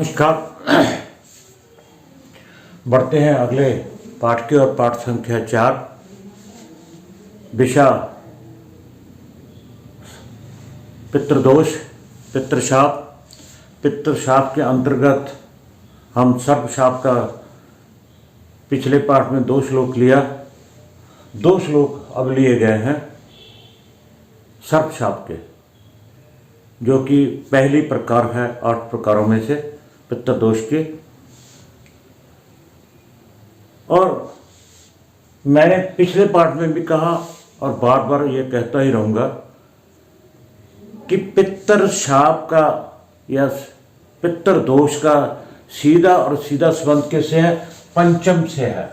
नमस्कार। बढ़ते हैं अगले पाठ की और पाठ संख्या 4, विषय पितृदोष, पितृशाप। पितृशाप के अंतर्गत हम सर्पशाप का पिछले पाठ में 2 श्लोक लिया। 2 श्लोक अब लिए गए हैं सर्पशाप के, जो कि पहली प्रकार है 8 प्रकारों में से पितृदोष के। और मैंने पिछले पाठ में भी कहा और बार बार ये कहता ही रहूँगा कि पितृशाप का या पितृदोष का सीधा और सीधा संबंध किससे है? पंचम से है,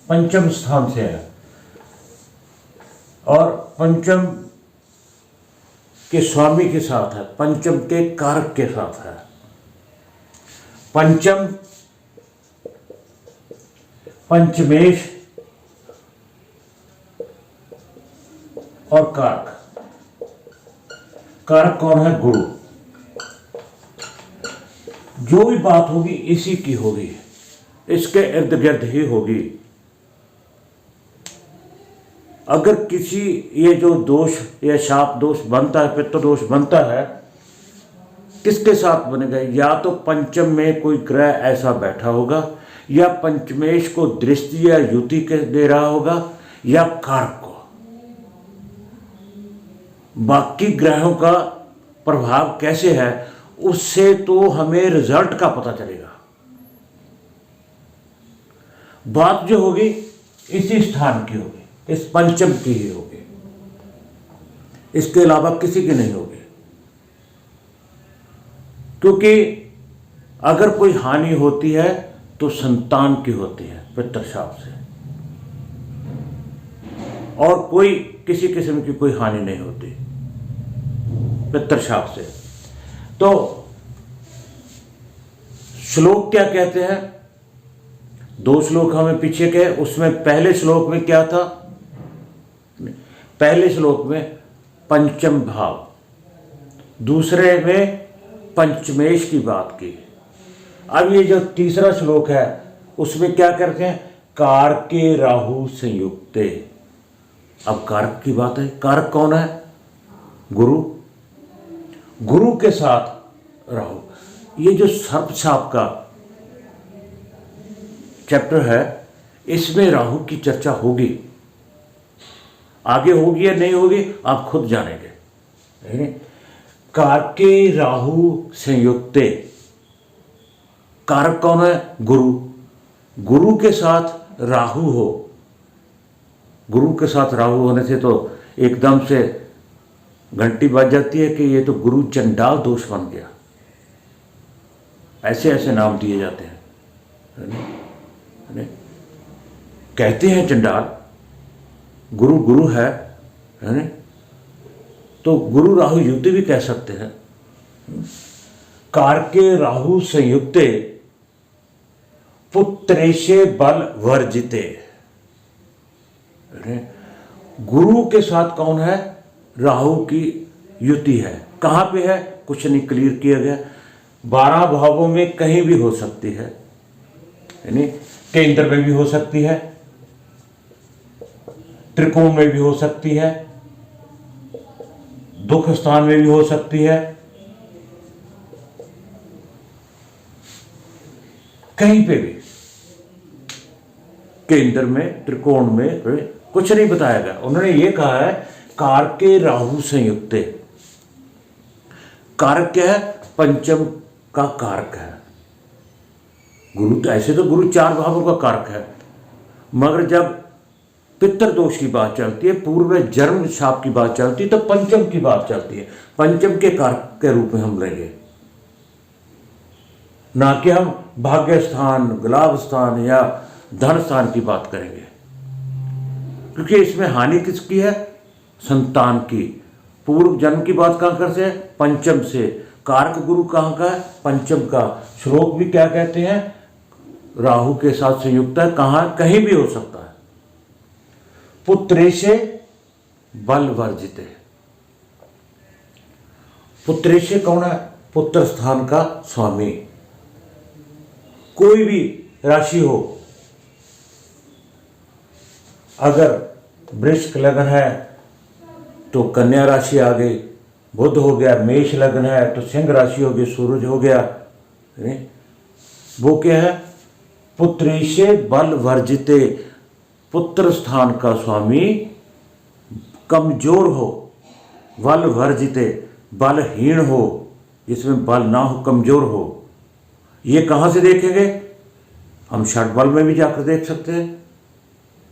पंचम स्थान से है। और पंचम के स्वामी के साथ है, पंचम के कारक के साथ है। पंचम, पंचमेश और कारक। कारक कौन है? गुरु। जो भी बात होगी इसी की होगी, इसके इर्द गिर्द ही होगी। अगर किसी ये जो दोष या शाप दोष बनता है, पितृदोष बनता है, किसके साथ बनेगा? या तो पंचम में कोई ग्रह ऐसा बैठा होगा, या पंचमेश को दृष्टि या युति के दे रहा होगा, या कारक को। बाकी ग्रहों का प्रभाव कैसे है उससे तो हमें रिजल्ट का पता चलेगा। बात जो होगी इसी स्थान की होगी, इस पंचम की ही होगी, इसके अलावा किसी की नहीं होगी। क्योंकि अगर कोई हानि होती है तो संतान की होती है पितृशाप से, और कोई किसी किस्म की कोई हानि नहीं होती पितृशाप से। तो श्लोक क्या कहते हैं? 2 श्लोक हमें पीछे के, उसमें पहले श्लोक में क्या था? पहले श्लोक में पंचम भाव, दूसरे में पंचमेश की बात की। अब ये जो तीसरा श्लोक है उसमें क्या करते हैं? कारके राहु संयुक्ते। अब कारक की बात है। कारक कौन है? गुरु। गुरु के साथ राहु। ये जो सर्पशाप का चैप्टर है इसमें राहु की चर्चा होगी। आगे होगी या नहीं होगी आप खुद जानेंगे। कारके राहु संयुक्ते। कारक कौन है? गुरु। गुरु के साथ राहु हो, गुरु के साथ राहु होने से तो एकदम से घंटी बज जाती है कि ये तो गुरु चंडाल दोष बन गया। ऐसे ऐसे नाम दिए जाते हैं। कहते हैं चंडाल, गुरु गुरु है ना? तो गुरु राहु युति भी कह सकते हैं। कारके राहु संयुक्ते पुत्रेशे बल वर्जिते। गुरु के साथ कौन है? राहु की युति है। कहां पे है? कुछ नहीं क्लियर किया गया। 12 भावों में कहीं भी हो सकती है, यानी केंद्र में भी हो सकती है, त्रिकोण में भी हो सकती है, दुख स्थान में भी हो सकती है, कहीं पे भी, केंद्र में, त्रिकोण में, कुछ नहीं बताया गया। उन्होंने ये कहा है कारके राहु संयुक्ते। कारक क्या है? पंचम का कारक है गुरु। तो ऐसे तो गुरु 4 भावों का कारक है, मगर जब पितृदोष की बात चलती है, पूर्व जन्म शाप की बात चलती है, तो पंचम की बात चलती है। पंचम के कारक के रूप में हम लेंगे, ना कि हम भाग्य स्थान, लाभ स्थान या धन स्थान की बात करेंगे। क्योंकि इसमें हानि किसकी है? संतान की। पूर्व जन्म की बात कहां कर से? पंचम से। कारक गुरु कहां का है? पंचम का। श्लोक भी क्या कहते हैं? राहु के साथ संयुक्त है। कहां? कहीं भी हो सकता है। पुत्रेशे बल वर्जिते। पुत्रेशे कौन है? पुत्र स्थान का स्वामी। कोई भी राशि हो, अगर वृश्चिक लग्न है तो कन्या राशि आ गई, बुध हो गया। मेष लग्न है तो सिंह राशि हो गई, सूरज हो गया। वो क्या है? पुत्रेशे बल वर्जिते, पुत्र स्थान का स्वामी कमजोर हो, बल वर्जिते बलहीन हो, जिसमें बल ना हो, कमजोर हो। ये कहाँ से देखेंगे? हम षट बल में भी जाकर देख सकते हैं,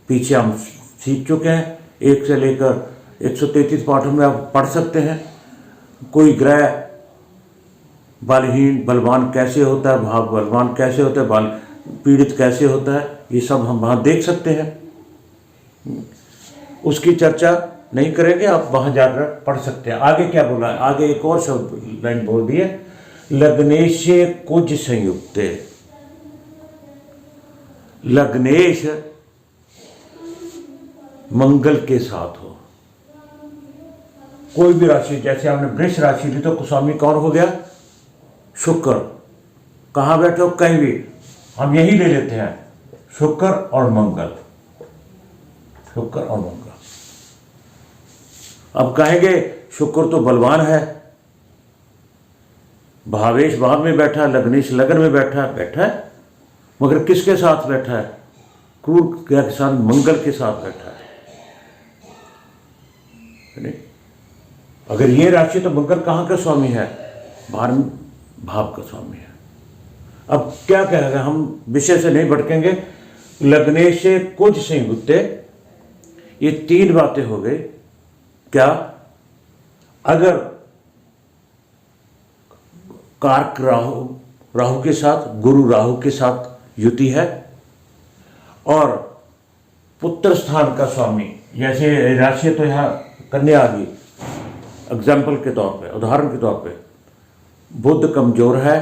पीछे हम सीख चुके हैं। 1 से लेकर 133 पाठों में आप पढ़ सकते हैं। कोई ग्रह बलहीन बलवान कैसे होता है, भाव बलवान कैसे होता है, बल पीड़ित कैसे होता है, ये सब हम वहाँ देख सकते हैं। उसकी चर्चा नहीं करेंगे, आप वहाँ जाकर पढ़ सकते हैं। आगे क्या बोला है? आगे एक और शब्द लाइन बोल दिए, लग्नेशे कुज संयुक्ते। लग्नेश मंगल के साथ हो। कोई भी राशि, जैसे हमने वृष राशि ली तो स्वामी कौन हो गया? शुक्र। कहाँ बैठे हो? कहीं भी, हम यही ले लेते हैं, शुक्र और मंगल, शुक्र और मंगल। अब कहेंगे शुक्र तो बलवान है, भावेश भाव में बैठा, लग्नेश लगन में बैठा है, मगर किसके साथ बैठा है? क्रूर के साथ, मंगल के साथ बैठा है। नहीं? अगर ये राशि, तो मंगल कहाँ का स्वामी है? भाव का स्वामी है। अब क्या कहेगा, हम विषय से नहीं भटकेंगे। लग्नेश से कुछ संयुक्ते, ये 3 बातें हो गई। क्या? अगर कारक राहु के साथ, गुरु राहु के साथ युति है, और पुत्र स्थान का स्वामी, जैसे राशि तो यहाँ कन्या आ गई, एग्जाम्पल के तौर पे, उदाहरण के तौर पे, बुध कमजोर है,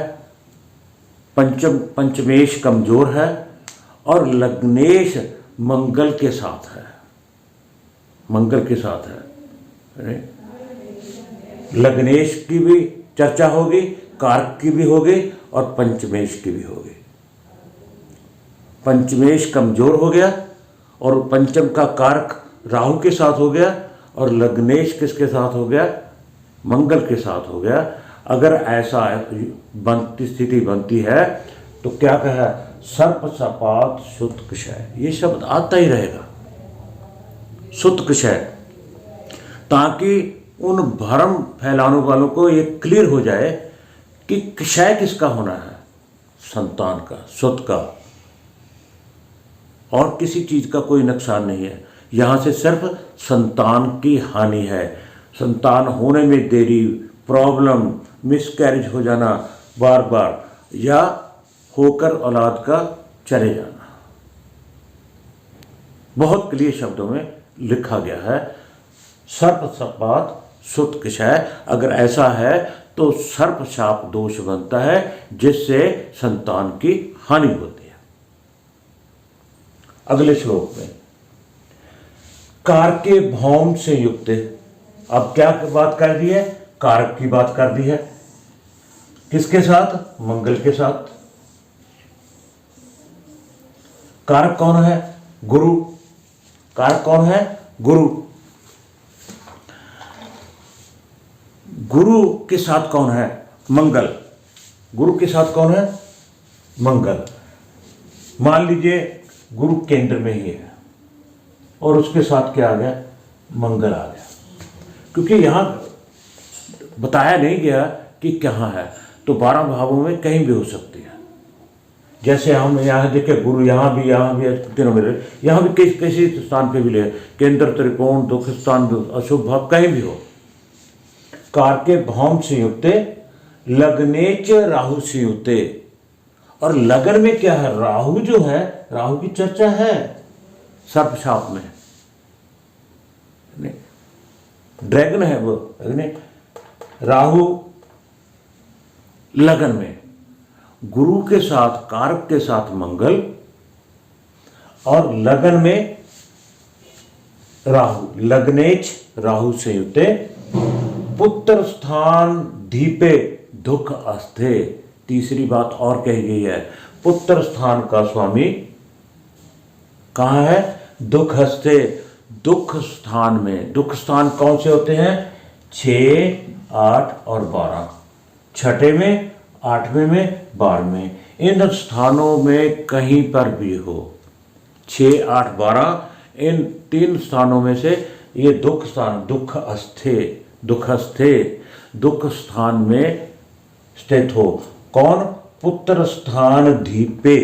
पंचमेश कमजोर है, और लग्नेश मंगल के साथ है, मंगल के साथ है। लग्नेश की भी चर्चा होगी, कारक की भी होगी, और पंचमेश की भी होगी। पंचमेश कमजोर हो गया, और पंचम का कारक राहु के साथ हो गया, और लग्नेश किसके साथ हो गया? मंगल के साथ हो गया। अगर ऐसा स्थिति बनती है तो क्या कहा? सर्प सपात सुत क्षय, ये शब्द आता ही रहेगा, सुत क्षय, ताकि उन भ्रम फैलाने वालों को ये क्लियर हो जाए कि क्षय किसका होना है? संतान का, सुत का, और किसी चीज का कोई नुकसान नहीं है। यहां से सिर्फ संतान की हानि है, संतान होने में देरी, प्रॉब्लम, मिसकैरेज हो जाना बार बार, या होकर औलाद का चले जाना। बहुत क्लियर शब्दों में लिखा गया है, सर्प सपात सुत क्षय। अगर ऐसा है तो सर्प शाप दोष बनता है, जिससे संतान की हानि होती है। अगले श्लोक में कारक के भौम से युक्त, अब क्या बात कर दी है? कारक की बात कर दी है। किसके साथ? मंगल के साथ। कारक कौन है? गुरु। कारक कौन है? गुरु। गुरु के साथ कौन है? मंगल। गुरु के साथ कौन है? मंगल। मान लीजिए गुरु केंद्र में ही है, और उसके साथ क्या आ गया? मंगल आ गया। क्योंकि यहां बताया नहीं गया कि कहाँ है, तो 12 भावों में कहीं भी हो सकती है। जैसे हम यहाँ देखे, गुरु यहाँ भी तीनों में, यहाँ भी किसी स्थान पे भी ले, केंद्र, त्रिकोण, दुख स्थान, अशुभ भाव कहीं भी हो। कार के भौम से युक्ते, लग्नेच राहु से युक्ते, और लगन में क्या है? राहु जो है, राहु की चर्चा है सर्प शाप में, ड्रैगन है वो, राहु लगन में, गुरु के साथ, कारक के साथ मंगल, और लगन में राहु, लग्नेच राहु संयुक्ते, पुत्र स्थान धीपे दुख अस्थे। तीसरी बात और कही गई है, पुत्र स्थान का स्वामी कहाँ है? दुख हस्ते। दुख स्थान में, दुख स्थान कौन से होते हैं? 6, 8 और 12। छठे में, 8वें में, 12वें, इन स्थानों में कहीं पर भी हो, 6, 8, 12, इन 3 स्थानों में से ये दुख स्थान, दुख अस्थे, दुख स्थान में स्थित हो। कौन? पुत्र स्थान धीपे।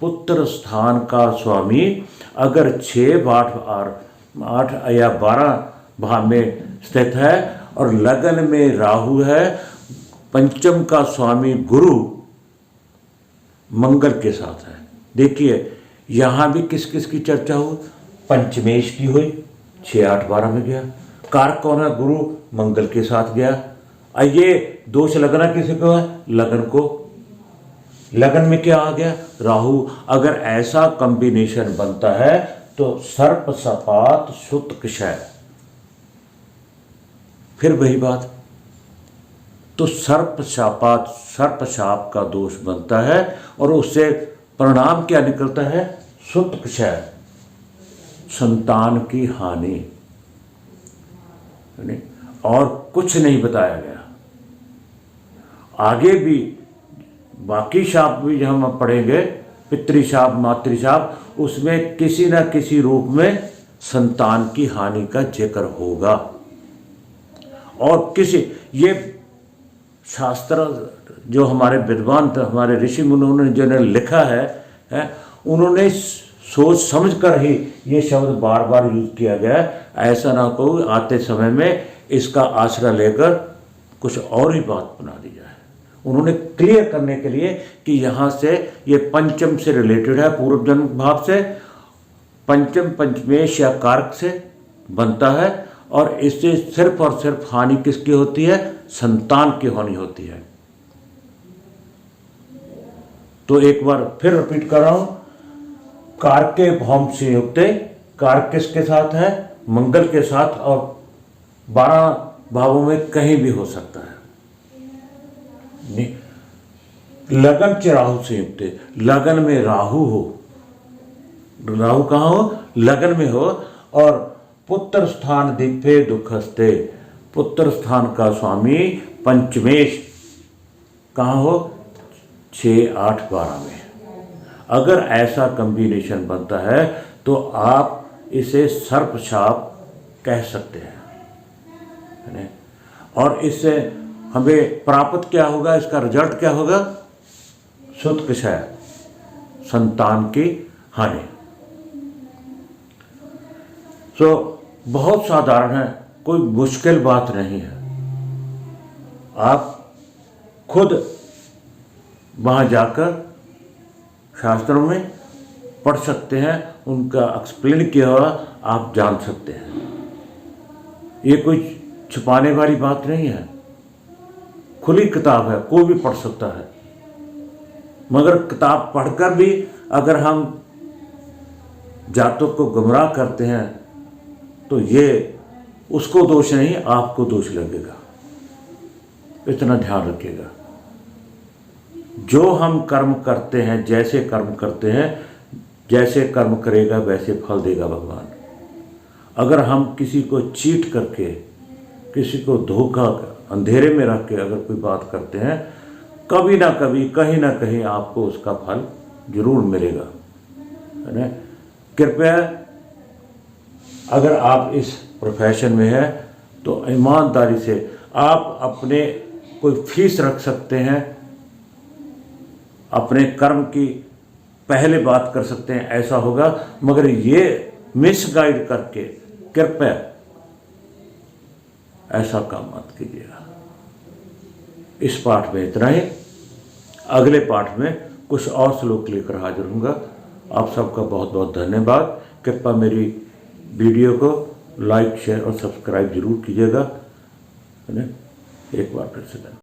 पुत्र स्थान का स्वामी अगर 6, 8 या 12 भाव में स्थित है और लगन में राहु है, पंचम का स्वामी गुरु मंगल के साथ है। देखिए यहां भी किस किस की चर्चा हुई? पंचमेश की हुई, 6, 8, 12 में गया। कारक कौन है? गुरु मंगल के साथ गया। ये दोष लगना किसी को है? लगन को। लगन में क्या आ गया? राहु। अगर ऐसा कॉम्बिनेशन बनता है तो सर्प सपात सुत क्षय, फिर वही बात, तो सर्प शाप का दोष बनता है और उससे परिणाम क्या निकलता है? सुत क्षय, संतान की हानि, और कुछ नहीं बताया गया। आगे भी बाकी शाप भी जो हम पढ़ेंगे, पितृशाप, मातृशाप, उसमें किसी न किसी रूप में संतान की हानि का जिक्र होगा। और किसी ये शास्त्र जो हमारे विद्वान, हमारे ऋषि मुनियों ने जो लिखा है, उन्होंने सोच समझ कर ही ये शब्द बार बार यूज किया गया। ऐसा ना को आते समय में इसका आश्रय लेकर कुछ और ही बात बना दी जाए। उन्होंने क्लियर करने के लिए कि यहाँ से ये पंचम से रिलेटेड है, पूर्व जन्म भाव से, पंचम पंचमेश या कारक से बनता है, और इससे सिर्फ और सिर्फ हानि किसकी होती है? संतान की हानि होती है। तो एक बार फिर रिपीट कर रहा हूं, कारके भौम से युक्त, कारक किसके साथ है? मंगल के साथ, और 12 भावों में कहीं भी हो सकता है। लगन च राहु से युक्त, लगन में राहु हो, राहु कहाँ हो? लगन में हो, और पुत्र स्थान दिव्य दुखस्ते, पुत्र स्थान का स्वामी पंचमेश कहाँ हो? 6, 8, 12 में। अगर ऐसा कॉम्बिनेशन बनता है तो आप इसे सर्पशाप कह सकते हैं। और इससे हमें प्राप्त क्या होगा? इसका रिजल्ट क्या होगा? सुत क्षय, संतान की हानि। तो बहुत साधारण है, कोई मुश्किल बात नहीं है। आप खुद वहाँ जाकर शास्त्रों में पढ़ सकते हैं, उनका एक्सप्लेन किया हुआ आप जान सकते हैं। ये कोई छुपाने वाली बात नहीं है, खुली किताब है, कोई भी पढ़ सकता है। मगर किताब पढ़कर भी अगर हम जातक को गुमराह करते हैं तो ये उसको दोष नहीं, आपको दोष लगेगा। इतना ध्यान रखिएगा। जो हम कर्म करते हैं, जैसे कर्म करते हैं, जैसे कर्म करेगा वैसे फल देगा भगवान। अगर हम किसी को चीट करके, किसी को धोखा, अंधेरे में रख के अगर कोई बात करते हैं, कभी ना कभी, कहीं ना कहीं आपको उसका फल जरूर मिलेगा, है ना। कृपया अगर आप इस प्रोफेशन में हैं तो ईमानदारी से आप अपने कोई फीस रख सकते हैं, अपने कर्म की पहले बात कर सकते हैं, ऐसा होगा। मगर ये मिसगाइड करके कृपया ऐसा काम मत कीजिएगा। इस पाठ में इतना ही। अगले पाठ में कुछ और श्लोक लेकर हाजिर होऊंगा। आप सबका बहुत बहुत धन्यवाद। कृपया मेरी वीडियो को लाइक, शेयर और सब्सक्राइब जरूर कीजिएगा। एक बार फिर से धन्यवाद।